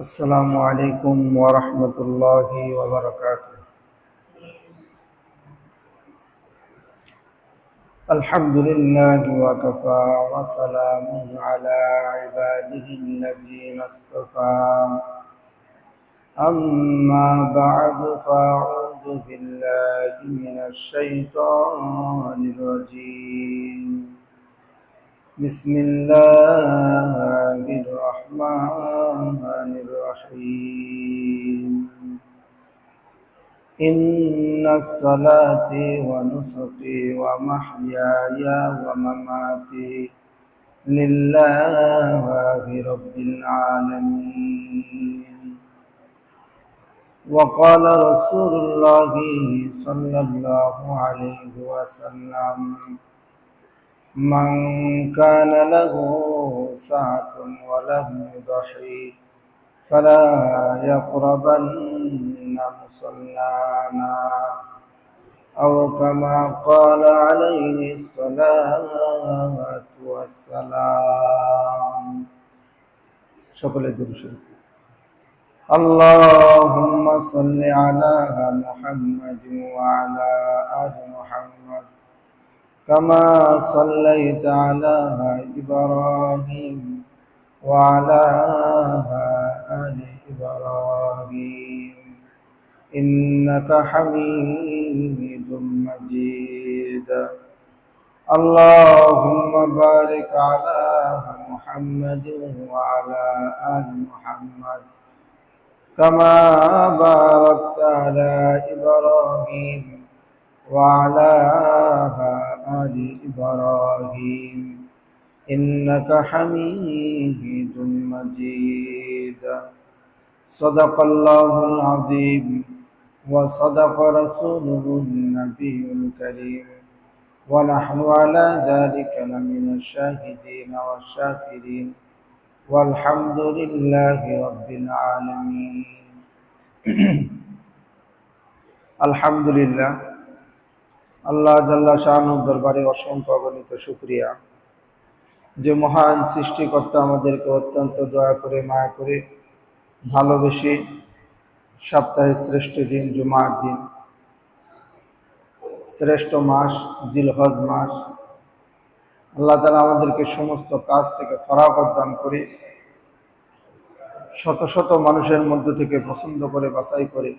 السلام عليكم ورحمة الله وبركاته. الحمد لله وكفى وسلام على عباده الذين اصطفى. أما بعد فأعوذ بالله من الشيطان الرجيم. بسم الله الرحمن الرحيم. إن الصلاة ونسكي ومحياي ومماتي لله رب العالمين. وقال رسول الله صلى الله عليه وسلم: من كان له سعة ولم يضحي فلا يقربن مصلانا، أو كما قال عليه الصلاة والسلام. সকলে দুরূদ। اللهم صل على محمد وعلى آل محمد كما صليت على إبراهيم وعلى آل إبراهيم إنك حميد مجيد. اللهم بارك على محمد وعلى آل محمد كما باركت على إبراهيم وعلى آل إبراهيم إنك حميد مجيد. صدق الله العظيم وصدق رسوله النبي الكريم، ونحن على ذلك لمن الشاهدين والشاكرين، والحمد لله رب العالمين. আলহামদুলিল্লাহ, আল্লাহ জাল্লা শানুর দরবারে অসংখ্য অগণিত শুকরিয়া যে মহান সৃষ্টিকর্তা আমাদেরকে অত্যন্ত দয়া করে মায়া করে ভালোবেসে সপ্তাহের শ্রেষ্ঠ দিন জুমার দিন, শ্রেষ্ঠ মাস জিলহজ মাস, আল্লাহ তাআলা আমাদেরকে সমস্ত কাজ থেকে ফরাগত দান করে শত শত মানুষের মধ্য থেকে পছন্দ করে বাছাই করে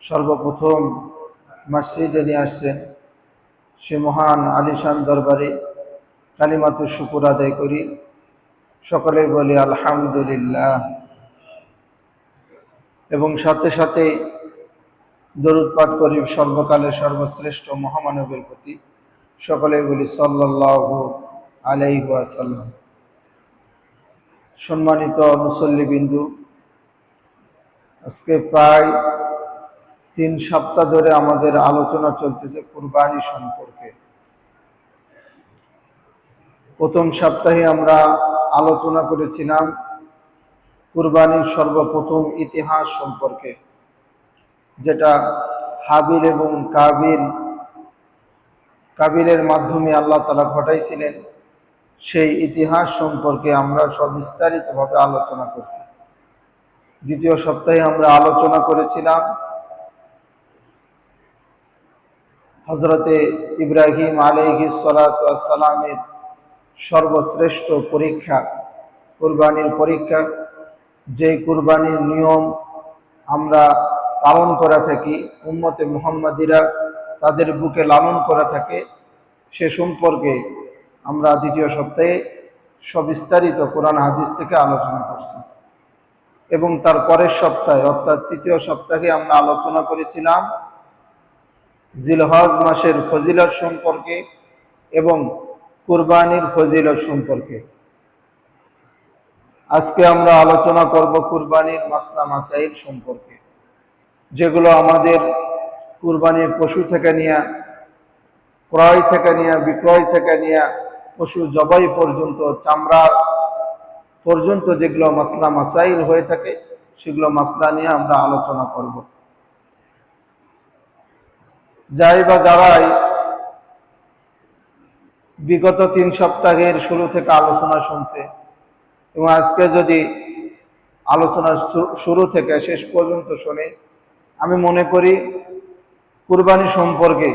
সর্বপ্রথম মসজিদে নিয়ে আসছেন। সে মহান আলিশান দরবারে কালিমাতুশ শুকর আদায় করি, সকলে বলি আলহামদুলিল্লাহ, এবং সাথে সাথে দরুদ পাঠ করি সর্বকালের সর্বশ্রেষ্ঠ মহামানবের প্রতি, সকলে বলি সাল্লাল্লাহু আলাইহি ওয়াসাল্লাম। সম্মানিত মুসল্লিবিন্দু, আজকে প্রায় 3 সপ্তাহ ধরে আমাদের আলোচনা চলতেছে কুরবানি সম্পর্কে। প্রথম সপ্তাহে আমরা আলোচনা করেছিলাম কুরবানির সর্বপ্রথম ইতিহাস সম্পর্কে, যেটা হাবিল এবং কাবিলের মাধ্যমে আল্লাহ তাআলা ঘটাইছিলেন। সেই ইতিহাস সম্পর্কে আমরা সবিস্তারিতভাবে আলোচনা করছি। দ্বিতীয় সপ্তাহে আমরা আলোচনা করেছিলাম হযরতে ইব্রাহিম আলাইহিস সালাতু ওয়াস সালামের সর্বশ্রেষ্ঠ পরীক্ষা কুরবানির পরীক্ষা, যে কুরবানির নিয়ম আমরা পালন করা থাকি, উম্মতে মুহাম্মাদিরা তাদের বুকে লালন করা থাকে, সে সম্পর্কে আমরা দ্বিতীয় সপ্তাহে সবিস্তারিত কোরআন হাদিস থেকে আলোচনা করছি। এবং তার পরের সপ্তাহে অর্থাৎ তৃতীয় সপ্তাহে আমরা আলোচনা করেছিলাম জিলহজ মাসের ফজিলত সম্পর্কে এবং কুরবানির ফজিলত সম্পর্কে। আজকে আমরা আলোচনা করব কুরবানির মাসলা মাসাইল সম্পর্কে, যেগুলো আমাদের কুরবানির পশু থেকে নিয়ে, ক্রয় থেকে নিয়ে, বিক্রয় থেকে নিয়ে, পশু জবাই পর্যন্ত, চামড়া পর্যন্ত যেগুলো মাসলা মাসাইল হয়ে থাকে, সেগুলো মাসলা নিয়ে আমরা আলোচনা করব। যারাই বিগত 3 সপ্তাহের শুরু থেকে আলোচনা শুনছে এবং আজকে যদি আলোচনার শুরু থেকে শেষ পর্যন্ত শুনে আমি মনে করি কুরবানি সম্পর্কে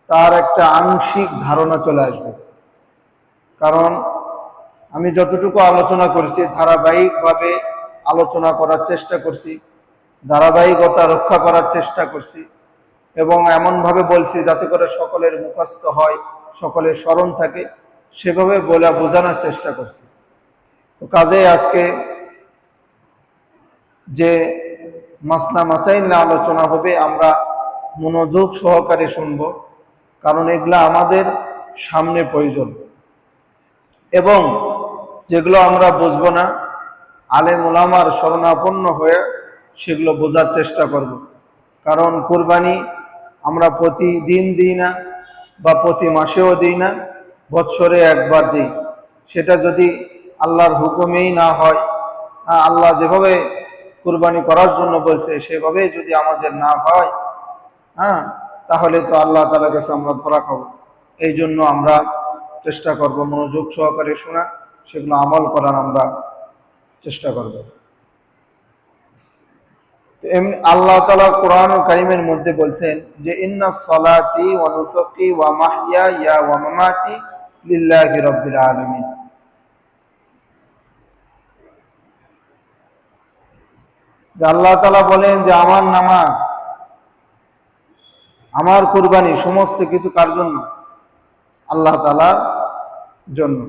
তার একটা আংশিক ধারণা চলে আসবে। কারণ আমি যতটুকু আলোচনা করছি ধারাবাহিকভাবে আলোচনা করার চেষ্টা করছি, ধারাবাহিকতা রক্ষা করার চেষ্টা করছি এবং এমনভাবে বলছি যাতে করে সকলের মুখস্থ হয়, সকলের স্মরণ থাকে, সেভাবে বলে বোঝানোর চেষ্টা করছি। তো কাজে আজকে যে মাসলা মাসাইল নিয়ে আলোচনা হবে আমরা মনোযোগ সহকারে শুনব, কারণ এগুলা আমাদের সামনে প্রয়োজন এবং যেগুলো আমরা বুঝবো না আলেম ওলামার শরণাপন্ন হয়ে সেগুলো বোঝার চেষ্টা করব। কারণ কুরবানি আমরা প্রতিদিন দিই না বা প্রতি মাসেও দিই না, বৎসরে একবার দিই। সেটা যদি আল্লাহর হুকুমেই না হয়, আল্লাহ যেভাবে কুরবানি করার জন্য বলছে সেভাবে যদি আমাদের না হয়, তাহলে তো আল্লাহ তাআলার কাছে আমরা ধরা খাবো। এই জন্য আমরা চেষ্টা করব মনোযোগ সহকারে শোনা, সেগুলো আমল করার আমরা চেষ্টা করব। এমনি আল্লাহ তাআলা কোরআন কারীমের মধ্যে বলছেন যে ইন্নাস সালাতি ওয়া নুসুকি ওয়া মাহইয়া ওয়া মামাতি লিল্লাহি রাব্বিল আলামিন। যে আল্লাহ তাআলা বলেন যে আমার নামাজ, আমার কুরবানি সমস্ত কিছু কার জন্য? আল্লাহ তাআলার জন্য।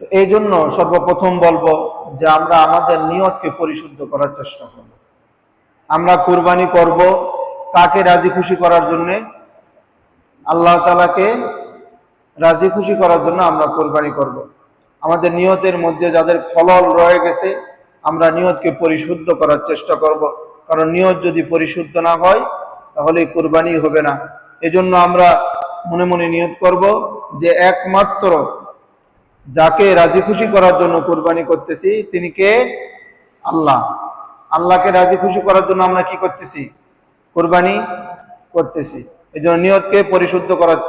তো এই জন্য সর্বপ্রথম বলবো যে আমরা আমাদের নিয়তকে পরিশুদ্ধ করার চেষ্টা করব। আমরা কুরবানি করব কাকে রাজি খুশি করার জন্য? আল্লাহ তাআলাকে রাজি খুশি করার জন্য আমরা কুরবানি করব। আমাদের নিয়তের মধ্যে যাদের খলল রয়ে গেছে আমরা নিয়তকে পরিশুদ্ধ করার চেষ্টা করব, কারণ নিয়ত যদি পরিশুদ্ধ না হয় তাহলে কুরবানি হবে না। এজন্য আমরা মনে মনে নিয়ত করব যে একমাত্র যাকে রাজি খুশি করার জন্য কুরবানি করতেছি তিনি কে? আল্লাহ। আল্লাহকে রাজি খুশি করার জন্য আমরা কি করতেছি? কুরবানি করতেছি। এই জন্য নিয়তকে পরিশুদ্ধ করার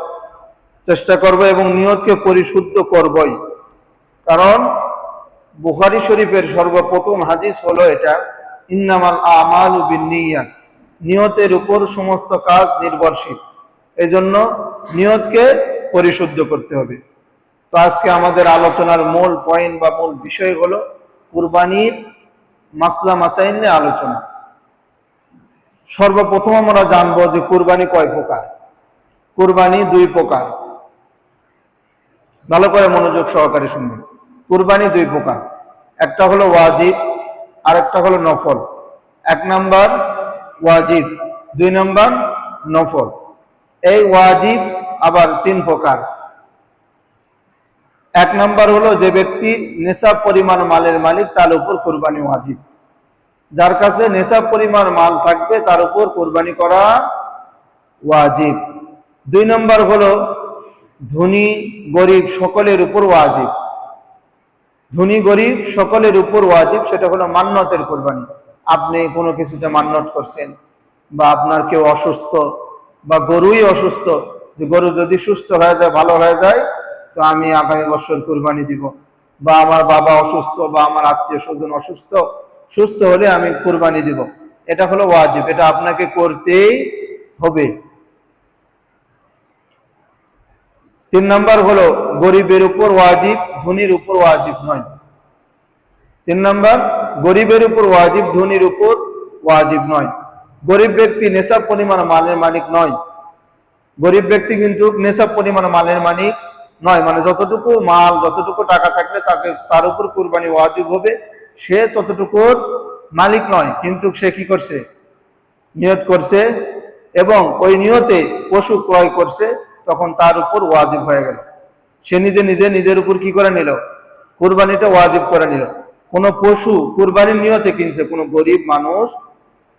চেষ্টা করব এবং নিয়তকে পরিশুদ্ধ করবই। কারণ বুখারী শরীফের সর্বপ্রথম হাদিস হলো এটা, ইন্নামাল আমালু বিন্নিয়াত, নিয়তের উপর সমস্ত কাজ নির্ভরশীল। এজন্য নিয়তকে পরিশুদ্ধ করতে হবে। তো আজকে আমাদের আলোচনার মূল পয়েন্ট বা মূল বিষয় হলো কুরবানির মাসলা মাসাইল নিয়ে আলোচনা। সর্বপ্রথম আমরা জানবো যে কুরবানি কয় প্রকার। কুরবানি দুই প্রকার, ভালো করে মনোযোগ সহকারে শুনবেন। কুরবানি দুই প্রকার, একটা হলো ওয়াজিব আর একটা হলো নফল। এক নাম্বার ওয়াজিব, দুই নাম্বার নফল। এই ওয়াজিব আবার তিন প্রকার। এক নাম্বার হলো যে ব্যক্তি নেশাব পরিমাণ মালের মালিক তার উপর কুরবানি ওয়াজিব। যার কাছে নেশাব পরিমাণ মাল থাকবে তার উপর কুরবানি করা ওয়াজিব। দুই নাম্বার হলো ধনী গরিব সকলের উপর ওয়াজিব। ধনী গরিব সকলের উপর ওয়াজিব, সেটা হলো মান্নতের কুরবানি। আপনি কোনো কিছুতে মান্নত করছেন বা আপনার কেউ অসুস্থ বা গরুই অসুস্থ, যে গরু যদি সুস্থ হয়ে যায়, ভালো হয়ে যায়, তো আমি আগামী বছর কুরবানি দিব। বা আমার বাবা অসুস্থ বা আমার আত্মীয় স্বজন অসুস্থ, সুস্থ হলে আমি কুরবানি দিব। এটা হলো ওয়াজিব, এটা আপনাকে করতেই হবে। তিন নাম্বার হলো গরিবের উপর ওয়াজিব, ধনীর উপর ওয়াজিব নয়। তিন নাম্বার, গরিবের উপর ওয়াজিব, ধনীর উপর ওয়াজিব নয়। গরিব ব্যক্তি নেশাব পরিমাণ মালের মালিক নয়। গরিব ব্যক্তি কিন্তু নেশাব পরিমাণ মালের মালিক নয়, মানে যতটুকু মাল, যতটুকু টাকা থাকলে তার উপর কুরবানি ওয়াজিব হবে, সে ততটুকুর মালিক নয়। কিন্তু সে কি করছে? নিয়ত করছে এবং ওই নিয়তে পশু ক্রয় করছে, তখন তার উপর ওয়াজিব হয়ে গেল। সে নিজের উপর কি করে নিল? কুরবানিটা ওয়াজিব করে নিল। কোন পশু কুরবানির নিয়তে কিনছে, কোন গরিব মানুষ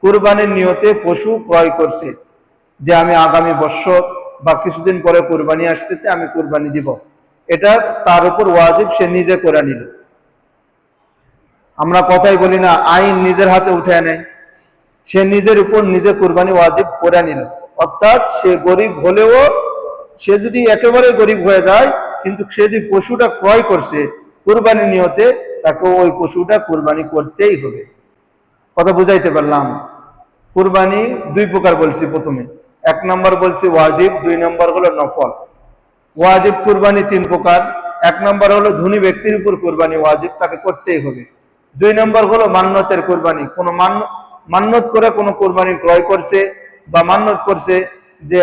কুরবানির নিয়তে পশু ক্রয় করছে যে আমি আগামী বছর বা কিছুদিন পরে কুরবানি আসতেছে, আমি কুরবানি দিব, এটা তার উপর ওয়াজিব, সে নিজে করে নিল। আমরা কথাই বলি না, আইন নিজের হাতে উঠে নেয়। সে নিজের উপর নিজে কুরবানি ওয়াজিব করে নিল। অর্থাৎ সে গরিব হলেও, সে যদি একেবারে গরিব হয়ে যায়, কিন্তু সে যদি পশুটা ক্রয় করছে কুরবানির নিয়তে, তাকে ওই পশুটা কুরবানি করতেই হবে। কথা বুঝাইতে পারলাম? কুরবানি দুই প্রকার বলছি প্রথমে, এক নম্বর বলছি ওয়াজিব, দুই নম্বর হলো নফল। ওয়াজিব কুরবানি তিন প্রকার। এক নম্বর হলো ধনী ব্যক্তির উপর কুরবানি ওয়াজিব, তাকে করতেই হবে। দুই নম্বর হলো মান্যতের কুরবানি, কোনো মান্যত করে কোনো কুরবানি ক্রয় করছে বা মান্যত করছে যে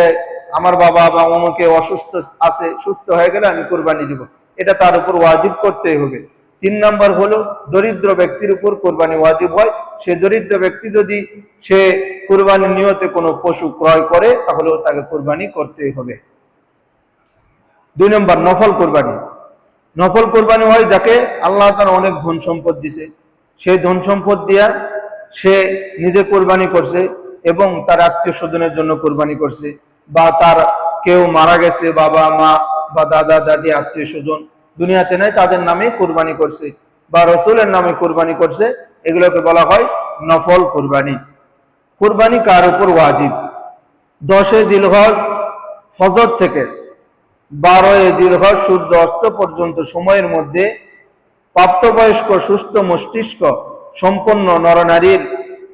আমার বাবা বা অমুকে অসুস্থ আছে, সুস্থ হয়ে গেলে আমি কুরবানি দিব, এটা তার উপর ওয়াজিব করতেই হবে। তিন নম্বর হলো দরিদ্র ব্যক্তির উপর কুরবানি ওয়াজিব হয়। সে দরিদ্র ব্যক্তি যদি সে কুরবানির নিয়তে কোনো পশু ক্রয় করে তাহলেও তাকে কুরবানি করতেই হবে। দুই নম্বর নফল কুরবানি। নফল কুরবানি হয় যাকে আল্লাহ তাআলা অনেক ধন সম্পদ দিছে, সেই ধন সম্পদ দিয়া সে নিজে কুরবানি করছে এবং তার আত্মীয় স্বজনের জন্য কুরবানি করছে, বা তার কেউ মারা গেছে, বাবা মা বা দাদা দাদি আত্মীয় স্বজন দুনিয়াতে নেই, তাদের নামে কুরবানি করছে বা রসুলের নামে কুরবানি করছে, এগুলোকে বলা হয় নফল কুরবানি। কুরবানি কার উপর ওয়াজিব? 10 জিলহজ ফজর থেকে 12 জিলহজ সূর্য অস্ত পর্যন্ত সময়ের মধ্যে প্রাপ্তবয়স্ক সুস্থ মস্তিষ্ক সম্পন্ন নরনারীর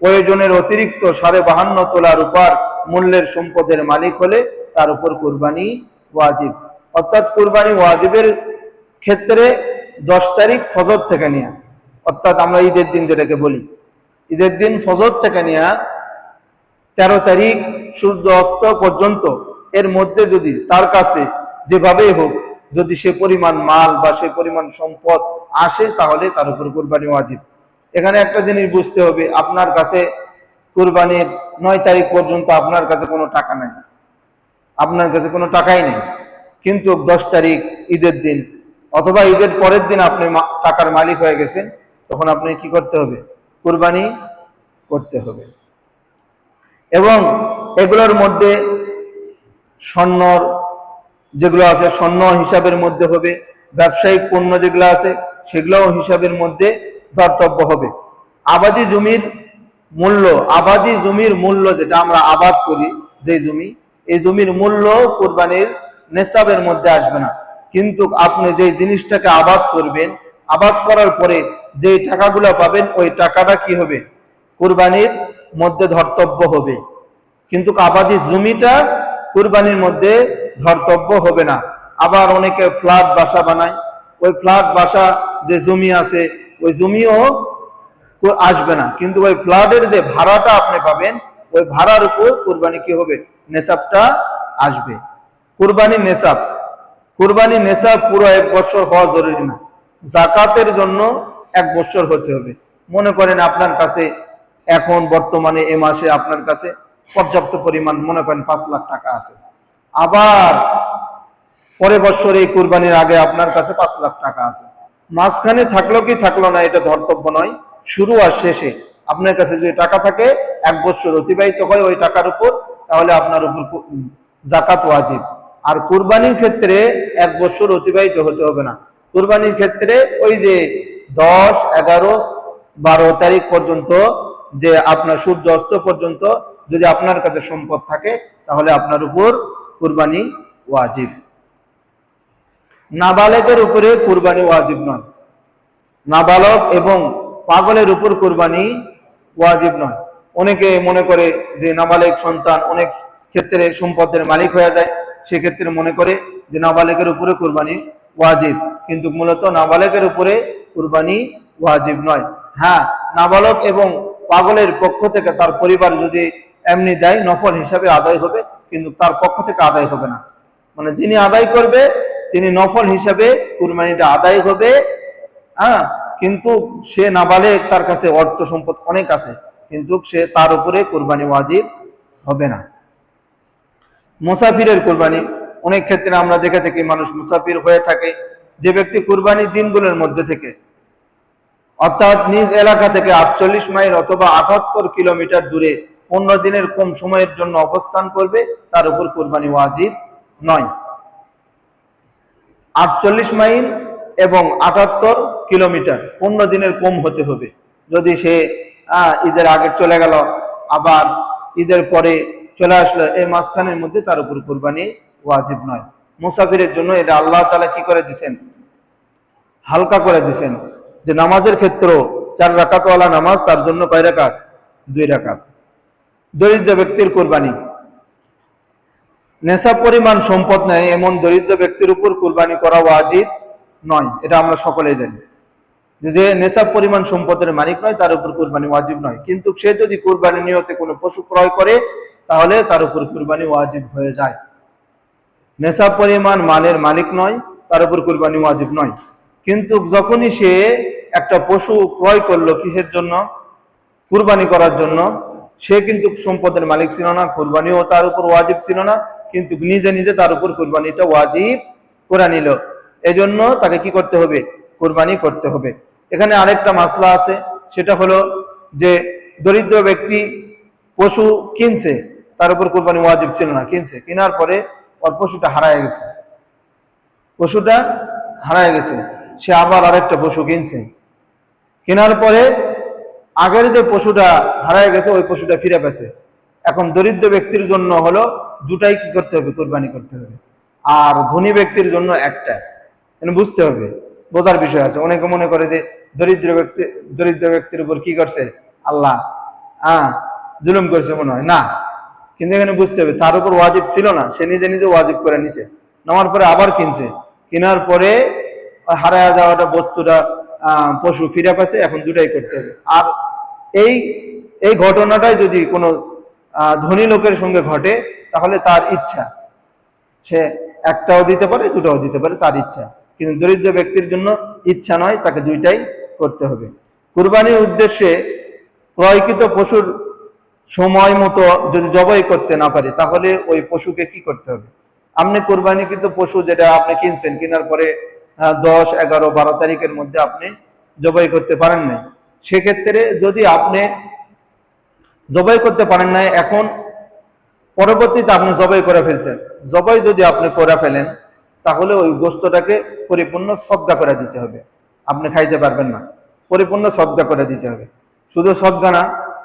প্রয়োজনের অতিরিক্ত 52.5 তোলা রূপার মূল্যের সম্পদের মালিক হলে তার উপর কুরবানি ওয়াজিব। অর্থাৎ কুরবানি ওয়াজিবের ক্ষেত্রে 10 তারিখ ফজর থেকে নিয়ে, অর্থাৎ আমরা ঈদের দিন যেটাকে বলি, ঈদের দিন ফজর থেকে নিয়ে 13 তারিখ সূর্য অস্ত পর্যন্ত এর মধ্যে যদি তার কাছে যেভাবেই হোক যদি সে পরিমাণ মাল বা সে পরিমাণ সম্পদ আসে তাহলে তার উপর কুরবানি ওয়াজিব। এখানে একটা জিনিস বুঝতে হবে, আপনার কাছে কুরবানির 9 তারিখ পর্যন্ত আপনার কাছে কোনো টাকা নাই, আপনার কাছে কোনো টাকাই নেই, কিন্তু 10 তারিখ ঈদের দিন অথবা ঈদের পরের দিন আপনি টাকার মালিক হয়ে গেছেন, তখন আপনি কি করতে হবে? কুরবানি করতে হবে। এবং এগুলোর মধ্যে স্বর্ণর যেগুলো আছে স্বর্ণ হিসাবের মধ্যে হবে, ব্যবসায়িক পণ্য যেগুলো আছে সেগুলোও হিসাবের মধ্যে ধর্তব্য হবে। আবাদি জমির মূল্য যেটা আমরা আবাদ করি, যে জমি, এই জমির মূল্য কুরবানির নেসাবের মধ্যে আসবে না, কিন্তু আপনি যে জিনিসটাকে আবাদ করবেন, আবাদ করার পরে যে টাকাগুলো পাবেন ওই টাকাটা কি হবে? কুরবানির মধ্যে ধর্তব্য হবে, কিন্তু আবাদি জমিটা কুরবানির মধ্যে ধর্তব্য হবে না। আবার অনেকে ফ্ল্যাট বাসা বানায়, ওই ফ্ল্যাট বাসা যে জমি আছে ওই জমিও আসবে না, কিন্তু ওই ফ্ল্যাটের যে ভাড়াটা আপনি পাবেন ওই ভাড়ার উপর কুরবানি কি হবে? নেসাবটা আসবে। কুরবানি নেসাব পুরো 1 বছর হওয়া জরুরি না, যাকাতের জন্য 1 বছর হতে হবে। মনে করেন আপনার কাছে এখন বর্তমানে এ মাসে আপনার কাছে পর্যাপ্ত পরিমাণ মনে করেন 5 লাখ টাকা আছে, আবার পরের বছর এই কুরবানির আগে আপনার কাছে 5 লাখ টাকা আছে, মাঝখানে থাকলো কি থাকলো না এটা ধর্তব্য নয়, শুরু আর শেষে আপনার কাছে যদি টাকা থাকে 1 বছর অতিবাহিত হয় ওই টাকার উপর, তাহলে আপনার উপর যাকাত ওয়াজিব। আর কুরবানির ক্ষেত্রে 1 বছর অতিবাহিত হতে হবে না, কুরবানির ক্ষেত্রে ওই যে 10, 11, 12 তারিখ পর্যন্ত যে আপনার সূর্য অস্ত পর্যন্ত যদি আপনার কাছে সম্পদ থাকে তাহলে আপনার উপর কুরবানি ওয়াজিব। নাবালেগের উপরে কুরবানি ওয়াজিব নয়, নাবালক এবং পাগলের উপর কুরবানি ওয়াজিব নয়। অনেকে মনে করে যে নাবালেগ সন্তান অনেক ক্ষেত্রে সম্পদের মালিক হয়ে যায়, সেক্ষেত্রে মনে করে যে নাবালেগের উপরে কুরবানি ওয়াজিব, কিন্তু মূলত নাবালেগের উপরে কুরবানি ওয়াজিব নয়। হ্যাঁ, নাবালক এবং পাগলের পক্ষ থেকে তার পরিবার যদি এমনি দেয় নফল হিসাবে আদায় হবে, কিন্তু তার পক্ষ থেকে আদায় হবে না, মানে যিনি আদায় করবে তিনি নফল হিসাবে কুরবানিটা আদায় হবে। কিন্তু সে নাবালেগ, তার কাছে অর্থ সম্পদ অনেক আছে, কিন্তু সে তার উপরে কুরবানি ওয়াজিব হবে না। মুসাফিরের কুরবানি, অনেক ক্ষেত্রে আমরা দেখে থাকি মানুষ মুসাফির হয়ে থাকে, যে ব্যক্তি কুরবানির দিনগুলোর মধ্যে থেকে অর্থাৎ নিজ এলাকা থেকে 48 মাইল অথবা 78 কিলোমিটার দূরে 15 দিনের কম সময়ের জন্য অবস্থান করবে, তার উপর কুরবানি ওয়াজিব নয়। 48 মাইল এবং 78 কিলোমিটার 15 দিনের কম হতে হবে। যদি সে ঈদের আগে চলে গেল আবার ঈদের পরে চলে আসলো, এই মাঝখানের মধ্যে তার উপর কুরবানি ওয়াজিব নয়। মুসাফিরের জন্য এটা আল্লাহ তাআলা কি করে দিয়েছেন? হালকা করে দিয়েছেন। যে নামাজের ক্ষেত্রেও 4 রাকাতওয়ালা নামাজ তার জন্য কয় রাকাত? 2 রাকাত। দরিদ্র ব্যক্তির কুরবানি, নেশাব পরিমাণ সম্পদ নেই এমন দরিদ্র ব্যক্তির উপর কুরবানি করা ওয়াজিব নয়, এটা আমরা সকলেই জানি। যে নেশাব পরিমাণ সম্পদের মালিক নয় তার উপর কুরবানি ওয়াজিব নয়, কিন্তু সে যদি কুরবানি নিয়তে কোনো পশু ক্রয় করে তাহলে তার উপর কুরবানি ওয়াজিব হয়ে যায়। নেশাব পরিমাণ মালের মালিক নয়, তার উপর কুরবানি ওয়াজিব নয়, কিন্তু যখনই সে একটা পশু ক্রয় করলো কিসের জন্য? কুরবানি করার জন্য, সে কিন্তু সম্পদের মালিক ছিল না, কুরবানিও তার উপর ওয়াজিব ছিল না, কিন্তু নিজে নিজে তার উপর কুরবানিটা ওয়াজিব করে নিল, এজন্য তাকে কি করতে হবে? কুরবানি করতে হবে। এখানে আরেকটা মাসলা আছে, সেটা হলো যে দরিদ্র ব্যক্তি পশু কিনছে, তার উপর কুরবানি ওয়াজিব ছিল না, কিনছে, কেনার পরে ওর পশুটা হারায় গেছে, পশুটা হারায় গেছে, সে আবার আরেকটা পশু কিনছে, কেনার পরে আগের যে পশুটা হারায় গেছে ওই পশুটা ফিরে পেয়েছে। এখন দরিদ্র ব্যক্তির জন্য হলো দুটাই কি করতে হবে? কুরবানি করতে হবে। আর ধনী ব্যক্তির জন্য একটা। বুঝতে হবে, বোঝার বিষয় আছে। অনেকে মনে করে যে দরিদ্র ব্যক্তির উপর কি করছে আল্লাহ, জুলুম করছে মনে হয়, না। কিন্তু এখানে বুঝতে হবে তার উপর ওয়াজিব ছিল না, সে নিজে নিজে ওয়াজিব করে নিছে, নেওয়ার পরে আবার কিনছে, কেনার পরে হারায় যাওয়াটা বস্তুটা পশু ফিরে পাচ্ছে, এখন দুটাই করতে হবে। আর এই ঘটনাটাই যদি কোনো ধনী লোকের সঙ্গে ঘটে তাহলে তার ইচ্ছা, সে একটাও দিতে পারে, দুটাও দিতে পারে, তার ইচ্ছা। কিন্তু দরিদ্র ব্যক্তির জন্য ইচ্ছা নয়, তাকে দুইটাই করতে হবে। কুরবানির উদ্দেশ্যে ক্রয়কৃত পশুর সময় মতো যদি জবাই করতে না পারে তাহলে ওই পশুকে কি করতে হবে? আপনি কুরবানিকৃত পশু যেটা আপনি কিনছেন, কেনার পরে 10, 11, 12 তারিখের মধ্যে আপনি জবাই করতে পারেন নাই, সেক্ষেত্রে যদি আপনি জবাই করতে পারেন নাই, এখন পরবর্তীতে আপনি জবাই করে ফেলছেন, জবাই যদি আপনি করে ফেলেন তাহলে ওই গোশতটাকে পরিপূর্ণ সদকা করে দিতে হবে, আপনি খাইতে পারবেন না, পরিপূর্ণ সদকা করে দিতে হবে। শুধু সদকা না,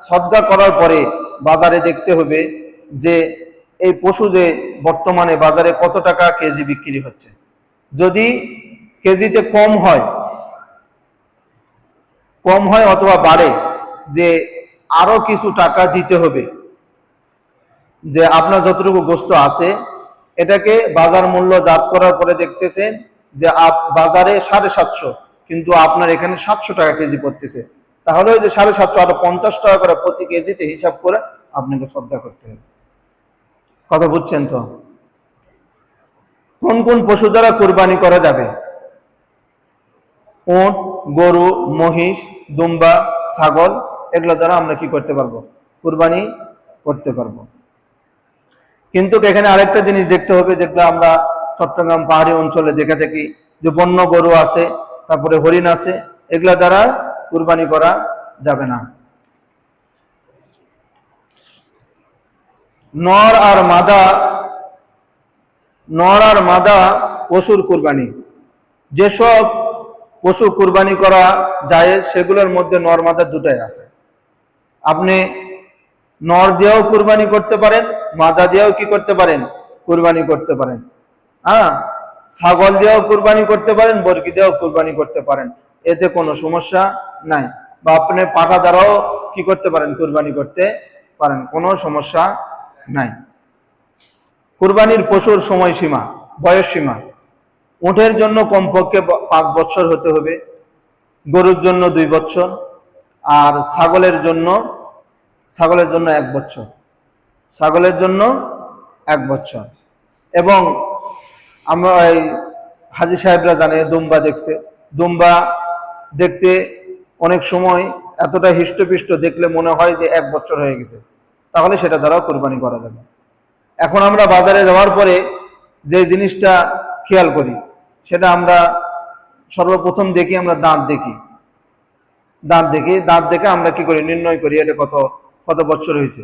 সদকা করার পরে বাজারে দেখতে হবে যে এই পশু যে বর্তমানে বাজারে কত টাকা কেজি বিক্রি হচ্ছে। যদি কেজিতে কম হয় অথবা বাড়ে, যে আরো কিছু টাকা দিতে হবে, যে আপনার যতটুকু গোশত আছে এটাকে বাজার মূল্য জাত করার পরে দেখতেছেন যে বাজারে 750, কিন্তু আপনার এখানে 700 টাকা কেজি পড়তেছে, তাহলে ওই যে 750 আরো 50 টাকা করে প্রতি কেজিতে হিসাব করে আপনাকে সদকা করতে হবে। কথা বুঝছেন তো? কোন কোন পশু দ্বারা কুরবানি করা যাবে? উট, গরু, মহিষ, দুম্বা, ছাগল, এগুলো দ্বারা আমরা কি করতে পারবো? কুরবানি করতে পারবো। কিন্তু এখানে আরেকটা জিনিস দেখতে হবে, যেগুলো আমরা চট্টগ্রাম পাহাড়ি অঞ্চলে দেখে থাকি, যে বন্য গরু আছে, তারপরে হরিণ আছে, এগুলা দ্বারা কুরবানি করা যাবে না। নর আর মাদা পশুর কুরবানি, যেসব পশু কুরবানি করা যায় সেগুলোর মধ্যে নর মাদা দুটাই আছে। আপনি নর দিয়েও কুরবানি করতে পারেন, মাদা দিয়েও কি করতে পারেন? কুরবানি করতে পারেন। ছাগল দিয়েও কুরবানি করতে পারেন, বর্গি দিয়েও কুরবানি করতে পারেন, এতে কোনো সমস্যা নাই। বা আপনি পাঠা দ্বারাও কি করতে পারেন? কুরবানি করতে পারেন, কোনো সমস্যা নাই। কুরবানির পশুর সময়সীমা, বয়স সীমা, উটের জন্য কমপক্ষে 5 বছর হতে হবে, গরুর জন্য 2 বছর, আর ছাগলের জন্য 1 বছর, ছাগলের জন্য 1 বছর। এবং আমরা হাজী সাহেবরা জানে দুম্বা দেখছে, দুম্বা দেখতে অনেক সময় এতটা হৃষ্টপুষ্ট দেখলে মনে হয় যে 1 বছর হয়ে গেছে, তাহলে সেটা দ্বারাও কোরবানি করা যাবে। এখন আমরা বাজারে যাওয়ার পরে যে জিনিসটা খেয়াল করি, সেটা আমরা সর্বপ্রথম দেখি, আমরা দাঁত দেখে আমরা কি করি? নির্ণয় করি এটা কত বছর হয়েছে।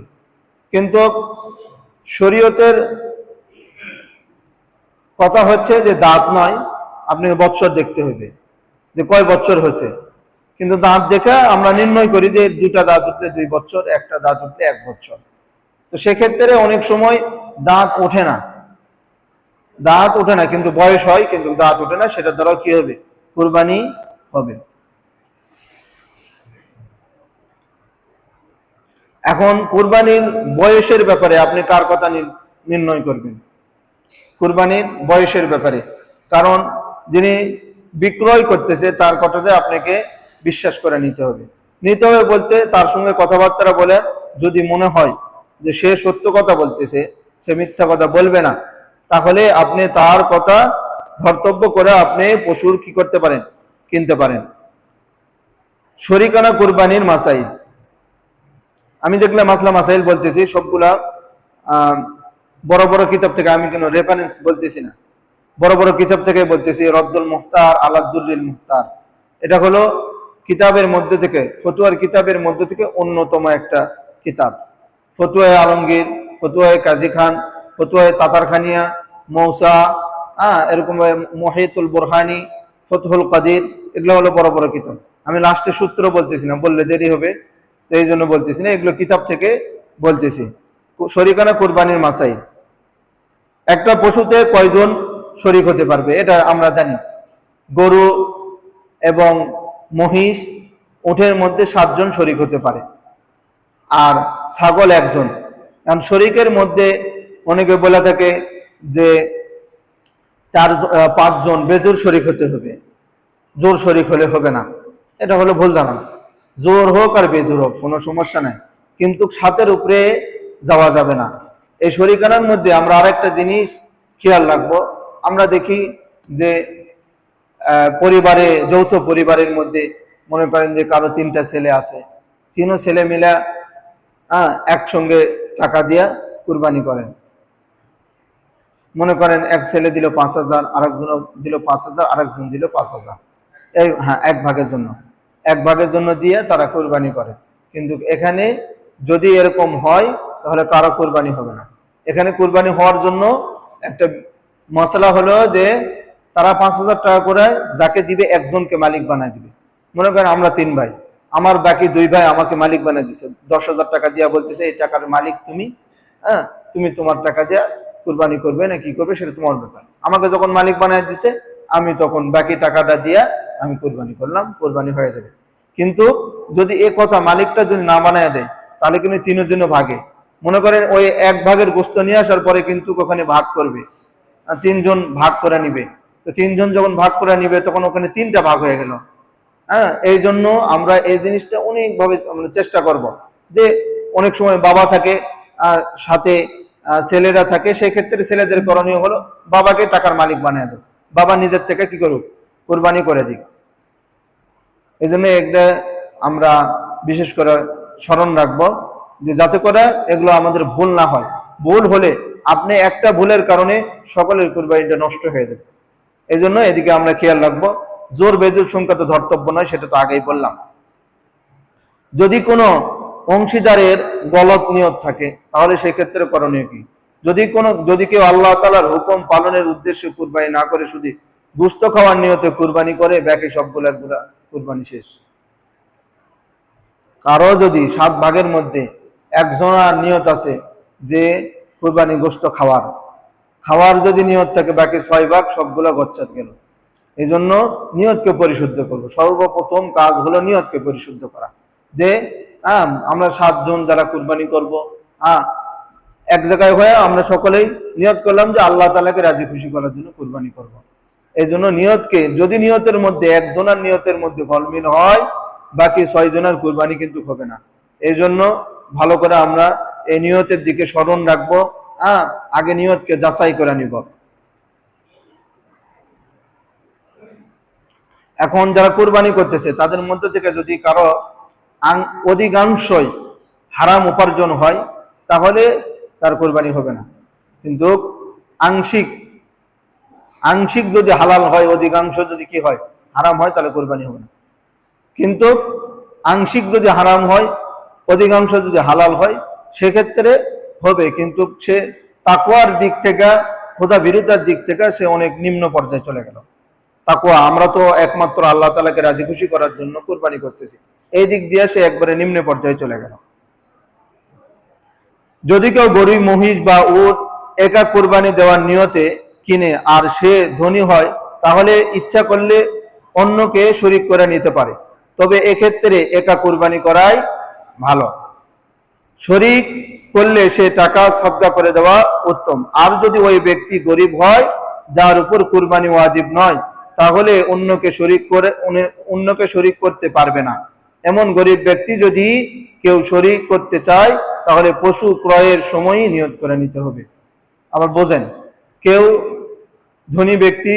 কিন্তু শরীয়তের কথা হচ্ছে যে দাঁত নয়, আপনাকে বছর দেখতে হবে যে কয় বছর হয়েছে। কিন্তু দাঁত দেখে আমরা নির্ণয় করি যে 2টা দাঁত উঠলে 2 বছর, একটা দাঁত উঠলে 1 বছর। তো সেক্ষেত্রে অনেক সময় দাঁত ওঠে না, কিন্তু বয়স হয়, কিন্তু দাঁত ওঠে না, সেটা দ্বারা কি হবে? কুরবানি হবে। এখন কুরবানির বয়সের ব্যাপারে আপনি কার কথা নির্ণয় করবেন? কুরবানির বয়সের ব্যাপারে, কারণ যিনি বিক্রয় করতেছে তার কথাতে আপনাকে বিশ্বাস করে নিতে হবে। বলতে তার সঙ্গে কথাবার্তা বলে যদি মনে হয় যে সে সত্য কথা বলতেছে, সে মিথ্যা কথা বলবে না, তাহলে আপনি তার কথা ধর্তব্য করে আপনি পশুর কি করতে পারেন? কিনতে পারেন। শরিকানা কুরবানির মাসাইল, আমি যেগুলো মাসলা মাসাইল বলতেছি সবগুলা বড় বড় কিতাব থেকে, আমি কোনো রেফারেন্স বলতেছি না, বড় বড় কিতাব থেকে বলতেছি। রদ্দুল মুখতার, আলাদুল্লিল মুখতার, এটা হলো কিতাবের মধ্যে থেকে, ফতুয়ার কিতাবের মধ্যে থেকে অন্যতম একটা কিতাব। ফতুয়ায়ে আলমগীর, ফতুয়ায়ে কাজী খান, ফতুয়ায়ে তাতারখানিয়া, মৌসা, এরকম মুহিতুল বুরহানি, ফতহুল কাদির, এগুলো হলো বড় বড় কিতাব। আমি লাস্টে সূত্র বলতেছি না, বললে দেরি হবে, তো এই জন্য বলতেছি না, এগুলো কিতাব থেকে বলতেছি। শরিকানা কুরবানির মাসাইল, একটা পশুতে কয়জন শরিক হতে পারবে এটা আমরা জানি। গরু এবং মহিষ, উটের মধ্যে 7 জন শরিক হতে পারে, আর ছাগল 1 জন। কারণ শরিকের মধ্যে অনেকে বলে থাকে যে 5 জন বেজোর শরিক হতে হবে, জোর শরিক হলে হবে না। এটা হলো ভুল ধারণা। জোর হোক আর বেজোর হোক কোনো সমস্যা নাই, কিন্তু 7-এর উপরে যাওয়া যাবে না। এই শরিকানার মধ্যে আমরা আরেকটা জিনিস খেয়াল রাখবো। আমরা দেখি যে পরিবারে, যৌথ পরিবারের মধ্যে মনে করেন যে কারো 3টা ছেলে আছে, 3 ছেলে মিলে একসঙ্গে টাকা দিয়া কুরবানি করেন। মনে করেন এক ছেলে দিল 5,000, আরেকজন দিল 5,000, আরেকজন দিল 5,000, এই এক ভাগের জন্য দিয়ে তারা কুরবানি করে। কিন্তু এখানে যদি এরকম হয় তাহলে কারো কুরবানি হবে না। এখানে কুরবানি হওয়ার জন্য একটা মশলা হলো যে তারা 5,000 টাকা করে যাকে দিবে একজনকে মালিক বানায় দিবে। মনে করেন আমরা 3 ভাই, আমার বাকি 2 ভাই আমাকে মালিক বানায় দিচ্ছে, 10,000 টাকা দিয়া বলতেছে এই টাকার মালিক তুমি, তুমি তোমার টাকা দিয়া কুরবানি করবে না কি করবে সেটা তোমার ব্যাপার। আমাকে যখন মালিক বানায় দিছে, আমি তখন বাকি টাকাটা দিয়া আমি কুরবানি করলাম, কুরবানি হয়ে যাবে। কিন্তু যদি এ কথা মালিকটা যদি না বানায় দেয় তাহলে কিন্তু 3 জনের ভাগে, মনে করেন ওই 1 ভাগের গোস্ত নিয়ে আসার পরে কিন্তু ওখানে ভাগ করবে, 3 জন ভাগ করে নিবে। তো 3 জন যখন ভাগ করে নিবে তখন ওখানে 3টা ভাগ হয়ে গেল। এই জন্য আমরা এই জিনিসটা অনেকভাবে আমরা চেষ্টা করব যে অনেক সময় বাবা থাকে সাথে ছেলেরা থাকে, সেই ক্ষেত্রে ছেলেদের করণীয় হলো বাবাকে টাকার মালিক বানিয়ে দেব, বাবা নিজের থেকে কি করুক? কুরবানি করে দিক। এই জন্য একটা আমরা বিশেষ করে স্মরণ রাখবো যে যাতে করে এগুলো আমাদের ভুল না হয়। ভুল হলে আপনি একটা ভুলের কারণে সকলের কুরবানিটা নষ্ট হয়ে যাবে। এই জন্য এদিকে আমরা খেয়াল রাখবো। জোর বেজোর সংখ্যা তো ধর্তব্য নয়, সেটা তো আগেই বললাম। যদি কোনো অংশীদারের গলত নিয়ত থাকে তাহলে সেক্ষেত্রে করণীয় কি? যদি কেউ আল্লাহ তাআলার হুকুম পালনের উদ্দেশ্যে কুরবানি না করে শুধু গোশত খাওয়ার নিয়তে কুরবানি করে, বাকি সবগুলার কুরবানি শেষ। কারো যদি 7 ভাগের মধ্যে একজনের নিয়ত আছে যে কুরবানি গোশত খাওয়ার যদি নিয়ত থাকে, বাকি 6 ভাগ সবগুলো গচ্ছাত গেল। এই জন্য নিয়তকে পরিশুদ্ধ করবো। সর্বপ্রথম কাজ হলো নিয়তকে পরিশুদ্ধ করা, যে আমরা 7 জন যারা কুরবানি করব, এক জায়গায় হয়ে আমরা সকলেই নিয়ত করলাম যে আল্লাহ তাআলাকে রাজি খুশি করার জন্য কুরবানি করব। এই জন্য নিয়তকে, যদি নিয়তের মধ্যে একজনের নিয়তের মধ্যে গলমিল হয়, বাকি 6 জনের কুরবানি কিন্তু হবে না। এই জন্য ভালো করে আমরা এই নিয়তের দিকে স্মরণ রাখবো। আগে নিয়তকে যাচাই করে নিব। এখন যারা কুরবানি করতেছে তাদের মধ্যে থেকে যদি কারো অধিকাংশই হারাম উপার্জন হয় তাহলে তার কুরবানি হবে না। কিন্তু আংশিক যদি হালাল হয়, অধিকাংশ যদি কি হয়? হারাম হয়, তাহলে কুরবানি হবে না। কিন্তু আংশিক যদি হারাম হয়, অধিকাংশ যদি হালাল হয়, সেক্ষেত্রে হবে। কিন্তু সে তাকওয়ার দিক থেকে, খোদা বিরুদ্ধার দিক থেকে সে অনেক নিম্ন পর্যায়ে চলে গেল। তাকওয়া, আমরা তো একমাত্র আল্লাহ তাআলাকে রাজি খুশি করার জন্য কুরবানি করতেছি, এই দিক দিয়ে সে একবারে নিম্ন পর্যায়ে চলে গেল। যদি কেউ গরু, মহিষ বা উট একা কুরবানি দেওয়ার নিয়তে কিনে আর সে ধনী হয়, তাহলে ইচ্ছা করলে অন্যকে শরীক করে নিতে পারে। তবে এক্ষেত্রে একা কুরবানি করাই ভালো। শরিক করলে সে টাকা সদকা করে দেওয়া উত্তম। আর যদি ওই ব্যক্তি গরিব হয় যার উপর কুরবানি ওয়াজিব নয়, তাহলে অন্যকে শরিক করতে পারবে না। এমন গরিব ব্যক্তি যদি কেউ শরিক করতে চায় তাহলে পশু ক্রয়ের সময়ই নিয়ত করে নিতে হবে। আবার বোঝেন, কেউ ধনী ব্যক্তি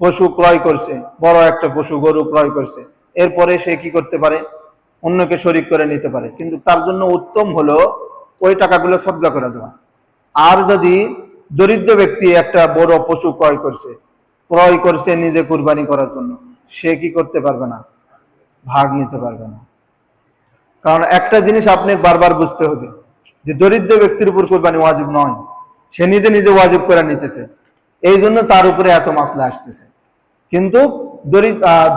পশু ক্রয় করছে, বড় একটা পশু গরু ক্রয় করছে, এরপরে সে কি করতে পারে, অন্যকে শরিক করে নিতে পারে, কিন্তু তার জন্য উত্তম হলো ওই টাকাগুলো সদকা করে দেওয়া। আর যদি দরিদ্র ব্যক্তি একটা বড় পশু ক্রয় করছে নিজে কুরবানি করার জন্য, সে কি করতে পারবে না, ভাগ নিতে পারবে না। কারণ একটা জিনিস আপনি বারবার বুঝতে হবে যে দরিদ্র ব্যক্তির উপর কুরবানি ওয়াজিব নয়, সে নিজে নিজে ওয়াজিব করে নিতেছে, এই জন্য তার উপরে এত মাসলা আসতেছে। কিন্তু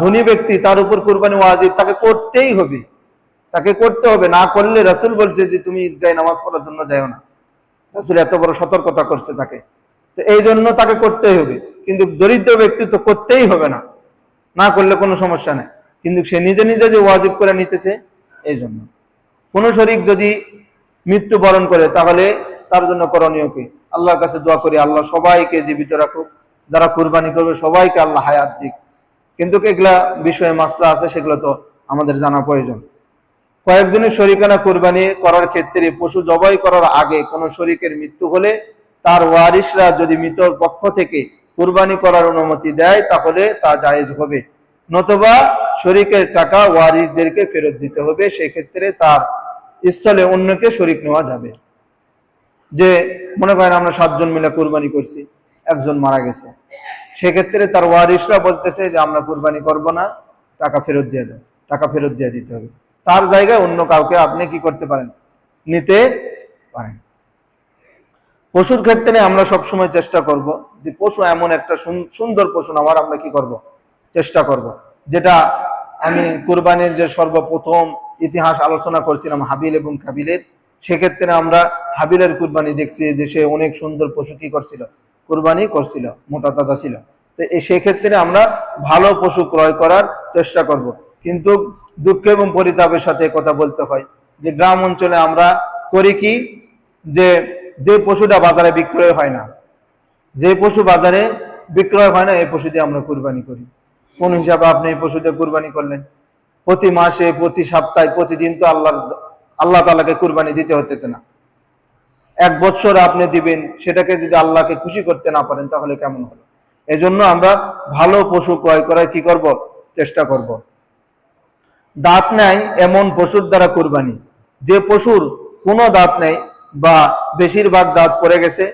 ধনী ব্যক্তি, তার উপর কুরবানি ওয়াজিব, তাকে করতেই হবে, না করলে রাসূল বলছে যে তুমি ঈদগাহে নামাজ পড়ার জন্য যাও না। রাসূল এত বড় সতর্কতা করছে তাকে, তো এই জন্য তাকে করতেই হবে। কিন্তু দরিদ্র ব্যক্তি তো করতেই হবে না, না করলে কোনো সমস্যা নেই, কিন্তু সে নিজে নিজে যে ওয়াজিব করে নিতেছে এই জন্য। কোন শরিক যদি মৃত্যুবরণ করে তাহলে তার জন্য করণীয় কি? আল্লাহর কাছে দোয়া করি আল্লাহ সবাইকে জীবিত রাখুক, যারা কুরবানি করবে সবাইকে আল্লাহ হায়াত দিক। কিন্তু এগুলা বিষয়ে মাসলা আছে, সেগুলো তো আমাদের জানা প্রয়োজন। কয়েকজনের শরিকানা কুরবানি করার ক্ষেত্রে পশু জবাই করার আগে কোন শরিকের মৃত্যু হলে তার ওয়ারিসরা যদি মৃতর পক্ষ থেকে কুরবানি করার অনুমতি দেয় তাহলে তা জায়েজ হবে, নতুবা শরিকের টাকা ওয়ারিসদেরকে ফেরত দিতে হবে। সেক্ষেত্রে তার স্থলে অন্যকে শরিক নেওয়া যাবে। যে মনে করেন আমরা 7 জন মিলে কুরবানি করছি, একজন মারা গেছে, সেক্ষেত্রে তার ওয়ারিসরা বলতেছে যে আমরা কুরবানি করব না, টাকা ফেরত দিয়ে দেন, টাকা ফেরত দিয়ে দিতে হবে। তার জায়গায় অন্য কাউকে আপনি কি করতে পারেন, নিতে পারেন। পশুর ক্ষেত্রে আমরা সবসময় চেষ্টা করব যে পশু এমন একটা সুন্দর পশু নেওয়ার আমরা কি করব, চেষ্টা করব। যেটা আমি কুরবানির যে সর্বপ্রথম ইতিহাস আলোচনা করছিলাম হাবিল এবং কাবিলের, সেক্ষেত্রে আমরা হাবিলের কুরবানি দেখছি যে সে অনেক সুন্দর পশু কি করছিল, কুরবানি করছিল, মোটা তাজা ছিল। তো সেক্ষেত্রে আমরা ভালো পশু ক্রয় করার চেষ্টা করব। কিন্তু দুঃখ এবং পরিতাপের সাথে কথা বলতে হয় যে গ্রাম অঞ্চলে আমরা করি কি, যে পশুটা বাজারে বিক্রয় হয় না, এই পশু দিয়ে আমরা কুরবানি করি। কোন হিসাবে আপনি এই পশু দিয়ে কুরবানি করলেন? প্রতি মাসে, প্রতি সপ্তাহে, প্রতিদিন তো আল্লাহ তাআলাকে কুরবানি দিতে হতেছে না। 1 বছর আপনি দিবেন, সেটাকে যদি আল্লাহকে খুশি করতে না পারেন তাহলে কেমন হলো? এজন্য আমরা ভালো পশু ক্রয় করার কি করব, চেষ্টা করব। দাঁত নাই এমন পশুর দ্বারা কুরবানি, যে পশুর কোনো দাঁত নেই বা বেশিরভাগ দাঁত পড়ে গেছে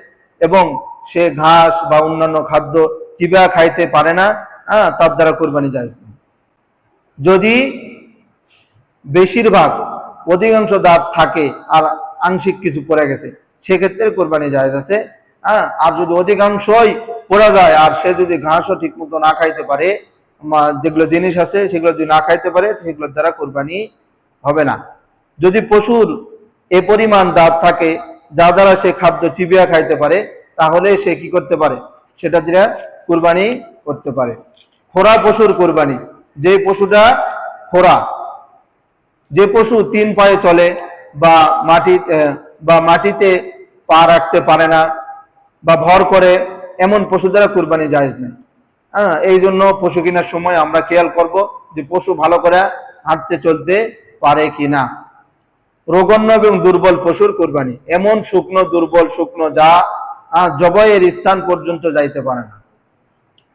এবং সে ঘাস বা অন্যান্য খাদ্য চিবা খাইতে পারে না, তার দ্বারা কুরবানি জায়েজ নেই। যদি অধিকাংশ দাঁত থাকে আর আংশিক কিছু পড়ে গেছে, সেক্ষেত্রে কুরবানি জায়েজ আছে। আর যদি অধিকাংশই পড়া যায় আর সে যদি ঘাসও ঠিক মতো না খাইতে পারে, যেগুলো জিনিস আছে সেগুলো যদি না খাইতে পারে, সেগুলোর দ্বারা কুরবানি হবে না। যদি পশুর এ পরিমাণ দাঁত থাকে যা দ্বারা সে খাদ্য চিবিয়া খাইতে পারে, তাহলে সে কি করতে পারে, সেটা দিয়ে কুরবানি করতে পারে। খোরা পশুর কুরবানি, যে পশুটা খোরা, যে পশু 3 পায়ে চলে বা মাটিতে পা রাখতে পারে না বা ভর করে, এমন পশু দ্বারা কুরবানি জায়েজ নেই। এই জন্য পশু কেনার সময় আমরা খেয়াল করব যে পশু ভালো করে হাঁটতে চলতে পারে কিনা। রোগন্য এবং দুর্বল পশুর কুরবানি, এমন শুকনো যা জবাইয়ের স্থান পর্যন্ত যাইতে পারে না,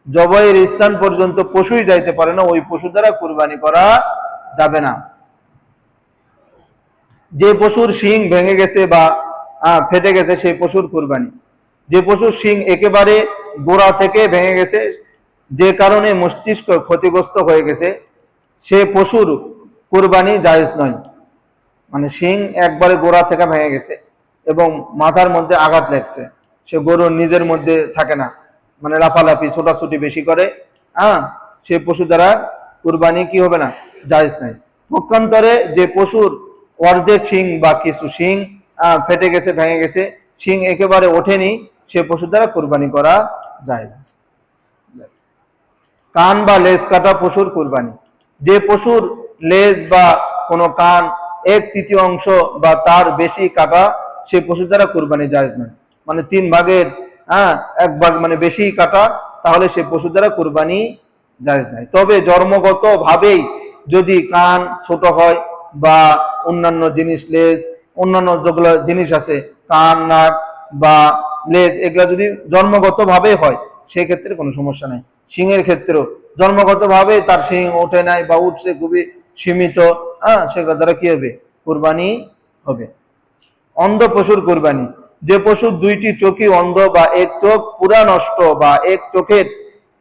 জবাইয়ের স্থান পর্যন্ত পশুই যাইতে পারে না, ওই পশু দ্বারা কুরবানি করা যাবে না। যে পশুর শিং ভেঙে গেছে বা ফেটে গেছে সেই পশুর কুরবানি, যে পশুর শিং একেবারে গোড়া থেকে ভেঙে গেছে, যে কারণে মস্তিষ্ক ক্ষতিগ্রস্ত হয়ে গেছে, সে পশুর কুরবানি জায়েজ নয়। মানে শিং একবারে গোড়া থেকে ভেঙে গেছে এবং মাথার মধ্যে আঘাত লাগছে, সে গরুর নিজের মধ্যে থাকে না, মানে লাফালাফি ছোটাছুটি বেশি করে, সে পশু দ্বারা কুরবানি কি হবে না, জায়েজ নাই। পক্ষান্তরে যে পশুর অর্ধেক শিং বা কিছু শিং ফেটে গেছে, ভেঙে গেছে, শিং একেবারে ওঠেনি, সে পশু দ্বারা কুরবানি করা জায়েজ। কান বা লেজ কাটা পশুর কুরবানি, যে পশুর লেজ বা কোনো কান 1/3 অংশ বা তার বেশি কাটা সেই পশু দ্বারা কুরবানি জায়েজ নয়। মানে 3 ভাগের 1 ভাগ মানে বেশি কাটা, তাহলে সেই পশু দ্বারা কুরবানি জায়েজ নাই। তবে জন্মগত ভাবেই যদি কান ছোট হয় বা অন্যান্য জিনিস, লেজ, অন্যান্য যেগুলো জিনিস আছে, কান, নাক বা লেজ, এগুলা যদি জন্মগত ভাবে হয় সেক্ষেত্রে কোনো সমস্যা নাই। শিংয়ের ক্ষেত্রেও জন্মগত ভাবে তার শিং ওঠে নাই বা উঠছে খুবই সীমিত, সেগুলো দ্বারা কি হবে? কুরবানি হবে। অন্ধ পশুর কুরবানি, যে পশুর 2টি চোখই অন্ধ বা এক চোখ পুরা নষ্ট বা এক চোখের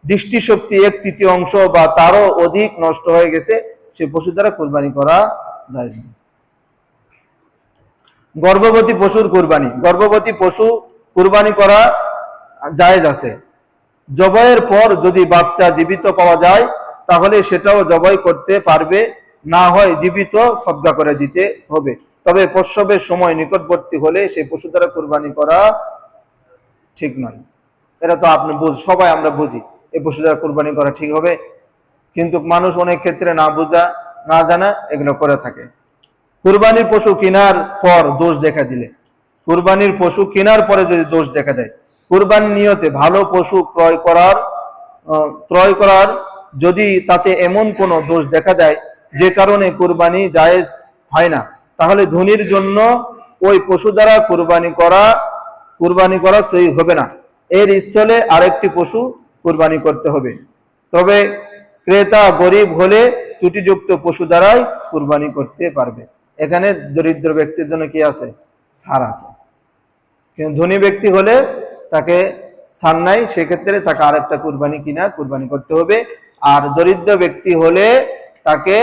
দৃষ্টিশক্তি 1/3 অংশ বা তারও অধিক নষ্ট হয়ে গেছে, সে পশু দ্বারা কুরবানি করা যায় না। গর্ভবতী পশুর কুরবানি, গর্ভবতী পশু কুরবানি করা জায়েজ আছে। জবাইয়ের পর যদি বাচ্চা জীবিত পাওয়া যায় তাহলে সেটাও জবাই করতে পারবে, না হয় জীবিত সদকা করে দিতে হবে। তবে প্রসবের সময় নিকটবর্তী হলে সেই পশু দ্বারা কুরবানি করা ঠিক নয়। এটা তো আপনি সবাই আমরা বুঝি এই পশু দ্বারা কুরবানি করা ঠিক হবে, কিন্তু মানুষ অনেক ক্ষেত্রে না বুঝা না জানা এগুলো করে থাকে। কুরবানির পশু কেনার পর দোষ দেখা দিলে, কুরবানির পশু কেনার পরে যদি দোষ দেখা দেয়, কুরবানির নিয়তে ভালো পশু ক্রয় করার যদি তাতে এমন কোনো দোষ দেখা যায় যে কারণে কুরবানি জায়েজ হয় না, তাহলে ধনীর জন্য ওই পশু দ্বারা কুরবানি করা সহি হবে না। এর স্থলে আরেকটি পশু কুরবানি করতে হবে। তবে ক্রেতা গরিব হলে ত্রুটিযুক্ত পশু দ্বারাই কুরবানি করতে পারবে। এখানে দরিদ্র ব্যক্তির জন্য কি আছে? ছাড় আছে। কিন্তু ধনী ব্যক্তি হলে তাকে ছাড় নাই, সেক্ষেত্রে তাকে আরেকটা কুরবানি করতে হবে। আর দরিদ্র ব্যক্তি হলে তাকে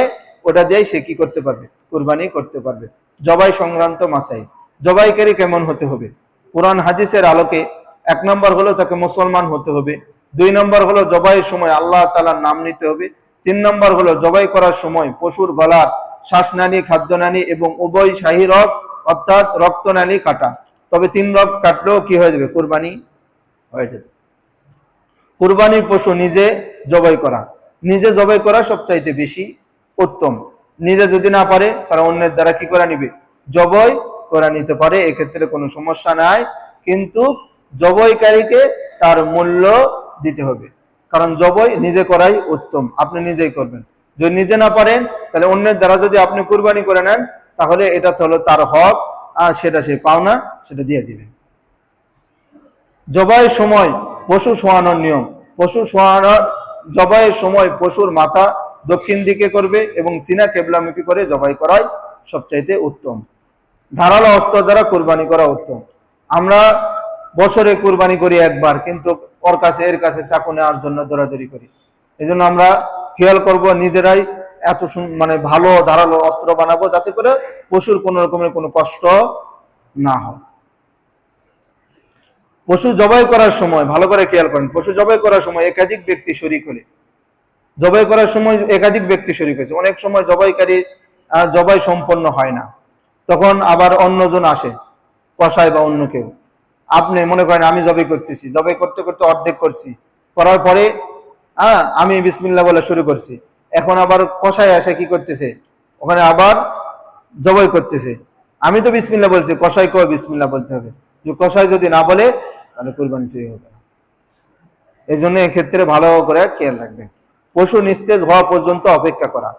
ওটা দিয়ে সে কি করতে পারবে? কুরবানি করতে পারবে। জবাই সংক্রান্ত মাসাই, জবাইকারী কেমন হতে হবে? কোরআন হাদিসের আলোকে 1 নম্বর হলো তাকে মুসলমান হতে হবে, 2 নম্বর হলো জবাইয়ের সময় আল্লাহ তাআলার নাম নিতে হবে, 3 নম্বর হলো জবাই করার সময় পশুর গলার শ্বাসনালী, খাদ্যনালী এবং উভয় শাহী রগ অর্থাৎ রক্তনালী কাটা। তবে 3 রগ কাটলেও কি হয়ে যাবে? কুরবানি হয়ে যাবে। কুরবানির পশু নিজে জবাই করা সবচাইতে বেশি উত্তম। নিজে যদি না পারে তারা অন্যের দ্বারা কি করা নিবে? জবাই করা নিতে পারে, এক্ষেত্রে কোনো সমস্যা নাই। কিন্তু জবাইকারীকে তার মূল্য দিতে হবে, কারণ জবাই নিজে করাই উত্তম। আপনি নিজেই করবেন। যদি নিজে না পারেন তাহলে অন্যের দ্বারা যদি আপনি কুরবানি করে নেন তাহলে এটা তো হলো তার হক, আর সেটা সে পাওনা, সেটা দিয়ে দিবেন। জবাইয়ের সময় পশু শোয়ানোর নিয়ম, জবাইয়ের সময় পশুর মাথা দক্ষিণ দিকে করবে এবং সিনা কেবলামুখী করে জবাই করাই সবচাইতে উত্তম। ধারালো অস্ত্র দ্বারা কুরবানি করা উত্তম। আমরা বছরে কুরবানি করি একবার, কিন্তু এর কাছে চাকু নেওয়ার জন্য দৌড়াদৌড়ি করি। এই জন্য আমরা খেয়াল করব নিজেরাই এত মানে ভালো ধারালো অস্ত্র বানাবো যাতে করে পশুর কোনো রকমের কোনো কষ্ট না হয়। পশু জবাই করার সময় ভালো করে খেয়াল করেন, পশু জবাই করার সময় একাধিক ব্যক্তি শরীক হলে, জবাই করার সময় একাধিক ব্যক্তি শরীক হয়েছে, অনেক সময় জবাইকারী জবাই সম্পন্ন হয় না, তখন আবার অন্যজন আসে, কসাই বা অন্য কেউ। আপনি মনে করেন আমি জবাই করতেছি, জবাই করতে করতে অর্ধেক করছি, করার পরে আমি বিসমিল্লাহ বলে শুরু করছি, এখন আবার কসাই আসে কি করতেছে, ওখানে আবার জবাই করতেছে। আমি তো বিসমিল্লাহ বলছি, কসাইকেও বিসমিল্লাহ বলতে হবে। কসাই যদি না বলে তাহলে কুরবানি সহি হবে না। এই জন্য এক্ষেত্রে ভালো করে খেয়াল রাখবেন। পশু নিস্তেজ হওয়া পর্যন্ত অপেক্ষা করা,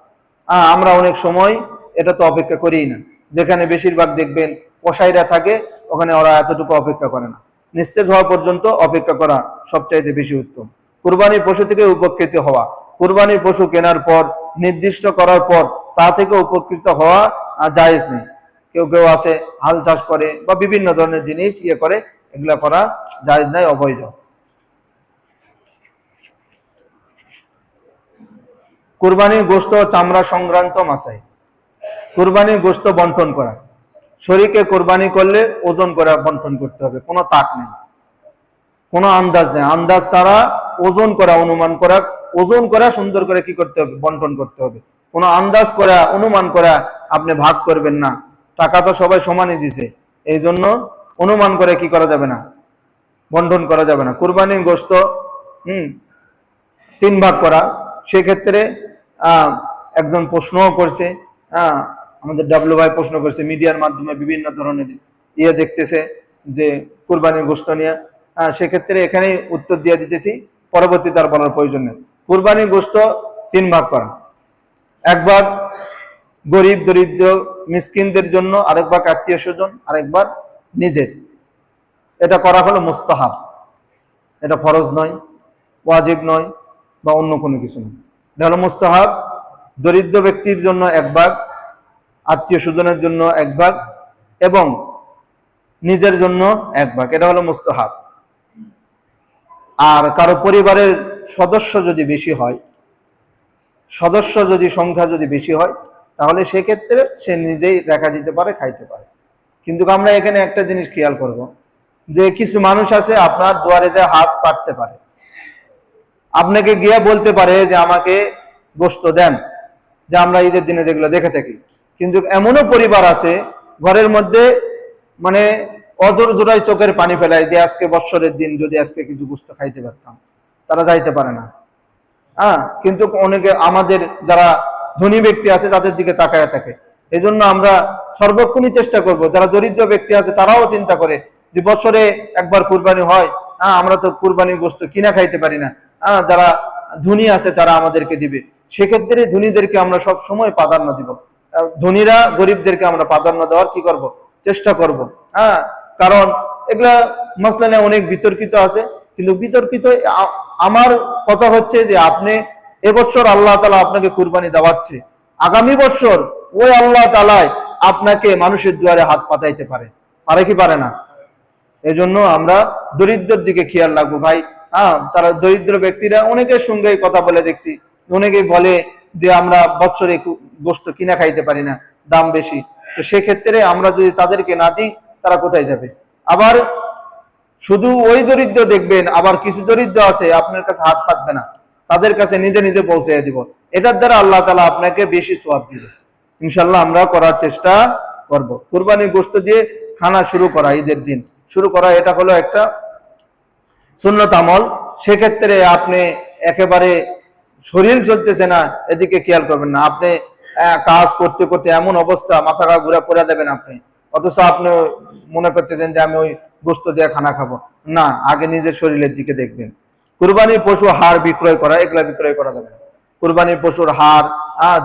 আমরা অনেক সময় এটা তো অপেক্ষা করিই না। যেখানে বেশিরভাগ দেখবেন কসাইরা থাকে ওখানে ওরা এতটুকু অপেক্ষা করে না। নিস্তেজ হওয়া পর্যন্ত অপেক্ষা করা সবচাইতে বেশি উত্তম। কুরবানির পশু থেকে উপকৃত হওয়া, কুরবানির পশু কেনার পর নির্দিষ্ট করার পর তা থেকে উপকৃত হওয়া জায়েজ নেই। কেউ কেউ আছে হাল চাষ করে বা বিভিন্ন ধরনের জিনিস করে, এগুলা করা জায়েজ নাই, অবৈধ। কুরবানির গোশত চামড়া সংক্রান্ত মাসাই, কুরবানির গোশত বন্টন করা, শরীকে কুরবানি করলে ওজন করে বন্টন করতে হবে, কোনো তাক নেই, কোনো আন্দাজ নেই। আন্দাজ ছাড়া ওজন করা, অনুমান করা, ওজন করা সুন্দর করে কি করতে হবে? বন্টন করতে হবে। কোনো আন্দাজ করা, অনুমান করা আপনি ভাগ করবেন না। টাকা তো সবাই সমানই দিছে, এই জন্য অনুমান করে কি করা যাবে না? বন্টন করা যাবে না। কুরবানির গোশত 3 ভাগ করা, সেক্ষেত্রে একজন প্রশ্নও করছে, আমাদের ডাব্লু ভাই প্রশ্ন করেছে, মিডিয়ার মাধ্যমে বিভিন্ন ধরনের দেখতেছে যে কুরবানির গোশত নিয়ে। সেক্ষেত্রে এখানেই উত্তর দিয়ে দিতেছি, পরবর্তীতে আর বলার প্রয়োজন নেই। কুরবানির গোশত 3 ভাগ করা, 1 ভাগ গরিব দরিদ্র মিসকিনদের জন্য, আরেক ভাগ আত্মীয় স্বজন, আরেক ভাগ নিজের। এটা করা হলো মুস্তাহাব, এটা ফরজ নয়, ওয়াজিব নয়, বা অন্য কোনো কিছু নয়। এটা হলো মুস্তাহাব। দরিদ্র ব্যক্তির জন্য 1 ভাগ, আত্মীয় স্বজনের জন্য 1 ভাগ, এবং নিজের জন্য 1 ভাগ। এটা হলো মুস্তাহাব। আর কারো পরিবারের সদস্য যদি বেশি হয়, সংখ্যা যদি বেশি হয়, তাহলে সেক্ষেত্রে সে নিজেই রেখা দিতে পারে, খাইতে পারে। কিন্তু আমরা এখানে একটা জিনিস খেয়াল করব, যে কিছু মানুষ আছে আপনার দুয়ারে যে হাত পাততে পারে, আপনাকে গিয়ে বলতে পারে যে আমাকে গোশত দেন, যে আমরা ঈদের দিনে যেগুলো দেখে থাকি। কিন্তু এমনও পরিবার আছে ঘরের মধ্যে মানে অদর জোড়ায় চোখের পানি ফেলায়, যে আজকে বৎসরের দিন যদি আজকে কিছু গোশত খাইতে পারতাম। তারা যাইতে পারে না। কিন্তু অনেকে আমাদের যারা ধনী ব্যক্তি আছে তাদের দিকে তাকায় থাকে। এই জন্য আমরা সর্বক্ষণই চেষ্টা করব, যারা দরিদ্র ব্যক্তি আছে তারাও চিন্তা করে যে বছরে একবার কুরবানি হয়, আমরা তো কুরবানির গোশত কিনা খাইতে পারি না, যারা ধনী আছে তারা আমাদেরকে দিবে। সেক্ষেত্রে ধনীদেরকে আমরা সব সময় প্রাধান্য দিব। ধনীরা গরিবদেরকে আমরা প্রাধান্য দেওয়ার কি করব, চেষ্টা করব। কারণ এগুলা মাসলা অনেক বিতর্কিত আছে, কিন্তু বিতর্কিত আমার কথা হচ্ছে যে আপনি এবছর আল্লাহ তাআলা আপনাকে কুরবানি দেওয়াচ্ছে, আগামী বছর ওই আল্লাহ তাআলাই আপনাকে মানুষের দুয়ারে হাত পাতাইতে পারে, পারে কি পারে না? এজন্য আমরা দরিদ্রের দিকে খেয়াল রাখবো ভাই। তারা দরিদ্র ব্যক্তিরা অনেকের সঙ্গে কথা বলে দেখছি, অনেকেই বলে যে আমরা বছরে গোশত কিনা খাইতে পারি না, দাম বেশি। তো সেক্ষেত্রে আমরা যদি তাদেরকে না দিই, তারা কোথায় যাবে? আবার শুধু ওই দরিদ্র দেখবেন, আবার কিছু দরিদ্র আছে আপনার কাছে হাত পাতবে না, তাদের কাছে নিজে নিজে পৌঁছে দিব। এটার দ্বারা আল্লাহ তাআলা আপনাকে বেশি সওয়াব দিবে। ইনশাআল্লাহ আমরা করার চেষ্টা করব। কুরবানির গোশত দিয়ে খানা শুরু করা, ঈদের দিন শুরু করা, এটা হলো একটা সুন্নত আমল। সেক্ষেত্রে আপনি একেবারে শরীর চলতেছে না এদিকে খেয়াল করবেন না। আপনি কাজ করতে করতে এমন অবস্থা, মাথা ঘুরে পড়ে দেবেন আপনি, অথচ আপনি মনে করতেছেন যে আমি ওই গোশত দিয়ে খানা খাবো না। আগে নিজের শরীরের দিকে দেখবেন। কুরবানির পশু হাড় বিক্রয় করা, এগুলা বিক্রয় করা যাবে না। কুরবানির পশুর হাড়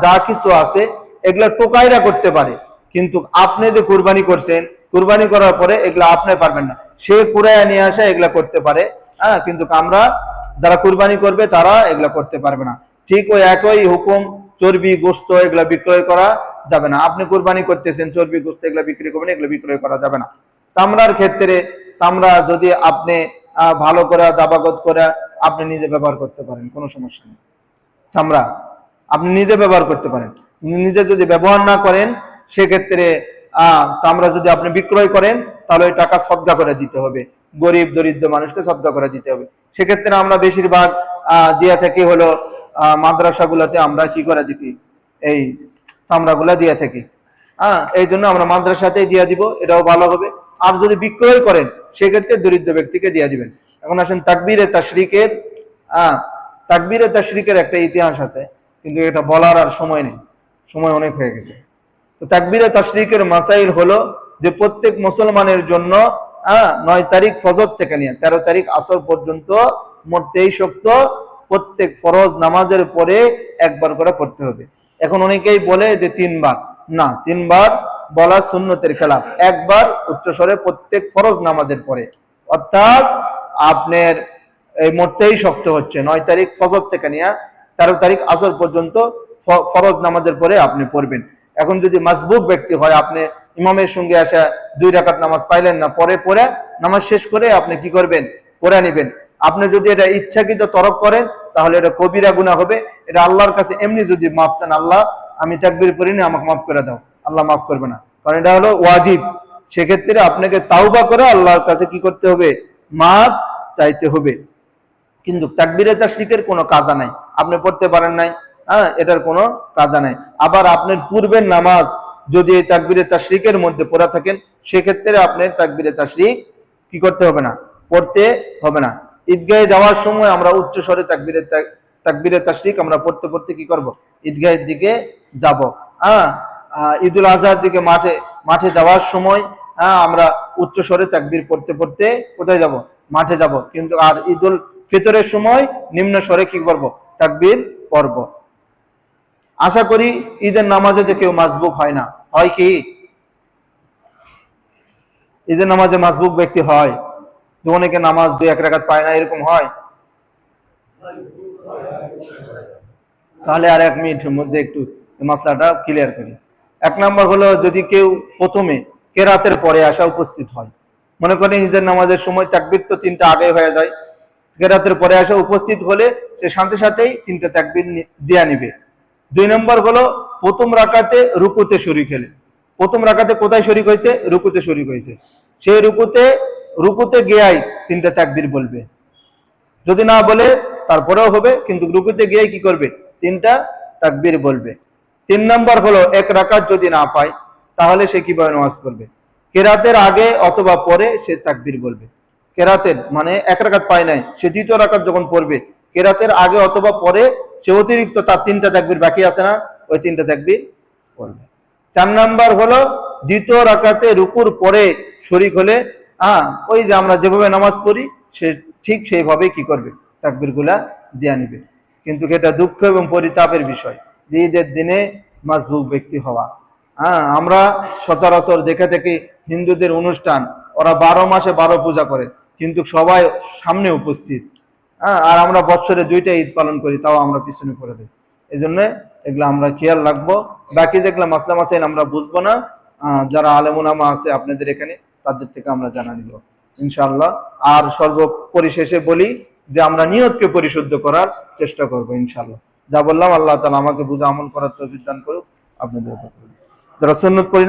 যা কিছু আছে এগুলা টোকাইরা করতে পারে, কিন্তু আপনি যে কুরবানি করছেন, কুরবানি করার পরে এগুলা আপনি পারবেন না, সে কুড়াইয়া নিয়ে আসা এগুলা করতে পারে। কিন্তু আমরা যারা কুরবানি করবে তারা এগুলা করতে পারবে না। ঠিক ওই একই হুকুম চর্বি গোশত এগুলা বিক্রয় করা যাবে না। আপনি কুরবানি করতেছেন, চর্বি গোশত এগুলা বিক্রি করবেন, এগুলো বিক্রয় করা যাবে না। চামড়ার ক্ষেত্রে, চামড়া যদি আপনি ভালো করে দাবাগত করে আপনি নিজে ব্যবহার করতে পারেন, কোনো সমস্যা নেই। চামড়া আপনি নিজে ব্যবহার করতে পারেন। নিজে যদি ব্যবহার না করেন, সেক্ষেত্রে চামড়া যদি আপনি বিক্রয় করেন, তাহলে ওই টাকা সদকা করে দিতে হবে, গরিব দরিদ্র মানুষকে সদকা করে দিতে হবে। সেক্ষেত্রে আমরা বেশিরভাগ দিয়ে থাকি হলো মাদ্রাসাগুলোতে আমরা কি করে দিই, এই চামড়াগুলা দিয়ে থাকি। এই জন্য আমরা মাদ্রাসাতেই দিয়ে দিব, এটাও ভালো হবে। আর যদি বিক্রয় করেন, সেক্ষেত্রে দরিদ্র ব্যক্তিকে দিয়ে দিবেন। এখন আসেন তাকবীরে তাশরিকের। তাকবীরে তাশরিকের একটা ইতিহাস আছে, কিন্তু এটা বলার আর সময় নেই, সময় অনেক হয়ে গেছে। তো তাকবীরে তাশরিকের মাসাইল হলো যে প্রত্যেক মুসলমানের জন্য 9 তারিখ ফজর থেকে নিয়ে 13 তারিখ আসর পর্যন্ত মোট 23 ওয়াক্ত প্রত্যেক ফরজ নামাজের পরে একবার করে পড়তে হবে। এখন অনেকেই বলে যে 3 বার, না, 3 বার বলা সুন্নতের খেলাফ। একবার উচ্চস্বরে প্রত্যেক ফরজ নামাজের পরে, অর্থাৎ আপনার এই মোট 23 ওয়াক্ত হচ্ছে 9 তারিখ ফজর থেকে নিয়ে 13 তারিখ আসর পর্যন্ত ফরজ নামাজের পরে আপনি পড়বেন। এখন যদি মাসবুক ব্যক্তি হয়, আপনি ইমামের সঙ্গে আসা 2 রাকাত নামাজ পাইলেন না, পরে পরে নামাজ শেষ করে আপনি কি করবেন, পড়ে নেবেন। আপনি যদি এটা ইচ্ছাকৃত তরক করেন, তাহলে এটা কবিরা গুনাহ হবে। এটা আল্লাহর কাছে এমনি যদি মাফ চান, আল্লাহ আমি তাকবীর পড়িনি, আমাকে মাফ করে দাও, আল্লাহ মাফ করবে না, কারণ এটা হলো ওয়াজিব। সেক্ষেত্রে আপনাকে তাওবা করে আল্লাহর কাছে কি করতে হবে, মাফ চাইতে হবে। কিন্তু তাকবীরে তাশরিকের কোনো কাজা নাই, আপনি পড়তে পারেন নাই, এটার কোনো কাজা নাই। আবার আপনার পূর্বের নামাজ যদি এই তাকবীরে তাশরিকের মধ্যে পড়া থাকেন, সেক্ষেত্রে আপনার তাকবীরে তাশরিক কি করতে হবে না, পড়তে হবে না। ঈদগাহে যাওয়ার সময় আমরা উচ্চ স্বরে তাকবীরে তাশরিক আমরা পড়তে পড়তে কি করব, ঈদগাহের দিকে যাব। ঈদুল আজহার দিকে মাঠে যাওয়ার সময় আমরা উচ্চ স্বরে তাকবীর পড়তে পড়তে কোথায় যাব? মাঠে যাব। কিন্তু আর ঈদুল ফিতরের সময় নিম্ন স্বরে কি করব? তাকবীর পড়ব। আশা করি ঈদের নামাজে যে কেউ মাসবুক হয় না। হয় কি? ঈদের নামাজে মাসবুক ব্যক্তি হয়? যে অনেকে নামাজ 2-1 রাকাত পায় না, এরকম হয়? তাহলে আর 1 মিনিটের মধ্যে একটু মাসলাটা ক্লিয়ার করি। 1 নম্বর হলো, যদি কেউ প্রথমে কেরাতের পরে আসা উপস্থিত হয়, মনে করেন ঈদের নামাজের সময় তাকবীর তো 3টা আগে হয়ে যায়, কেরাতের পরে আসা উপস্থিত হলে সে সাথে সাথেই 3টা তাকবীর দেয়া নিবে। 2 নম্বর হলো, প্রথম রাকাতে রুকুতে শরীক হলে। প্রথম রাকাতে কোথায় শরীক হয়েছে? রুকুতে শরীক হয়েছে। সেই রুকুতে গিয়েই 3টা তাকবীর বলবে। যদি না বলে তারপরেও হবে, কিন্তু রুকুতে গিয়ে কি করবে? 3টা তাকবীর বলবে। 3 নম্বর হলো, 1 রাকাত যদি না পায় তাহলে সে কিভাবে নামাজ পড়বে? কেরাতের আগে অথবা পরে সে তাকবীর বলবে। কেরাতের মানে 1 রাকাত পায় নাই, সে 2য় রাকাত যখন পড়বে, কেরাতের আগে অথবা পরে সে অতিরিক্ত তার 3টা তাকবীর বাকি আছে না, ওই 3টা তাকবীর পড়বে। 4 নম্বর হলো, 2য় রাকাতে রুকুর পরে শরীক হলে ওই যে আমরা যেভাবে নামাজ পড়ি সে ঠিক সেইভাবেই কি করবে? তাকবীরগুলা দেয়া নিবে। কিন্তু এটা দুঃখ এবং পরিতাপের বিষয় যে ঈদের দিনে মাসবুক ব্যক্তি হওয়া। আমরা সচরাচর দেখে থাকি হিন্দুদের অনুষ্ঠান, ওরা 12 মাসে 12 পূজা করে, কিন্তু সবাই সামনে উপস্থিত। আর আমরা বছরে 2টা ঈদ পালন করি, তাও আমরা পিছনে পড়ে দিই। এই জন্য এগুলো আমরা খেয়াল রাখবো। বাকি যেগুলো মাসলা মাসাইল আমরা বুঝবো না, যারা আলেমুলামা আছে আপনাদের এখানে, তাদের থেকে আমরা জানা নিব ইনশাআল্লাহ। আর সর্বপরিশেষে বলি যে আমরা নিয়তকে পরিশুদ্ধ করার চেষ্টা করব ইনশাআল্লাহ। যা বললাম, আল্লাহ তাআলা আমাকে বুঝে আমল করার তৌফিক দান করুক, আপনাদের যারা সুন্নাত পড়ি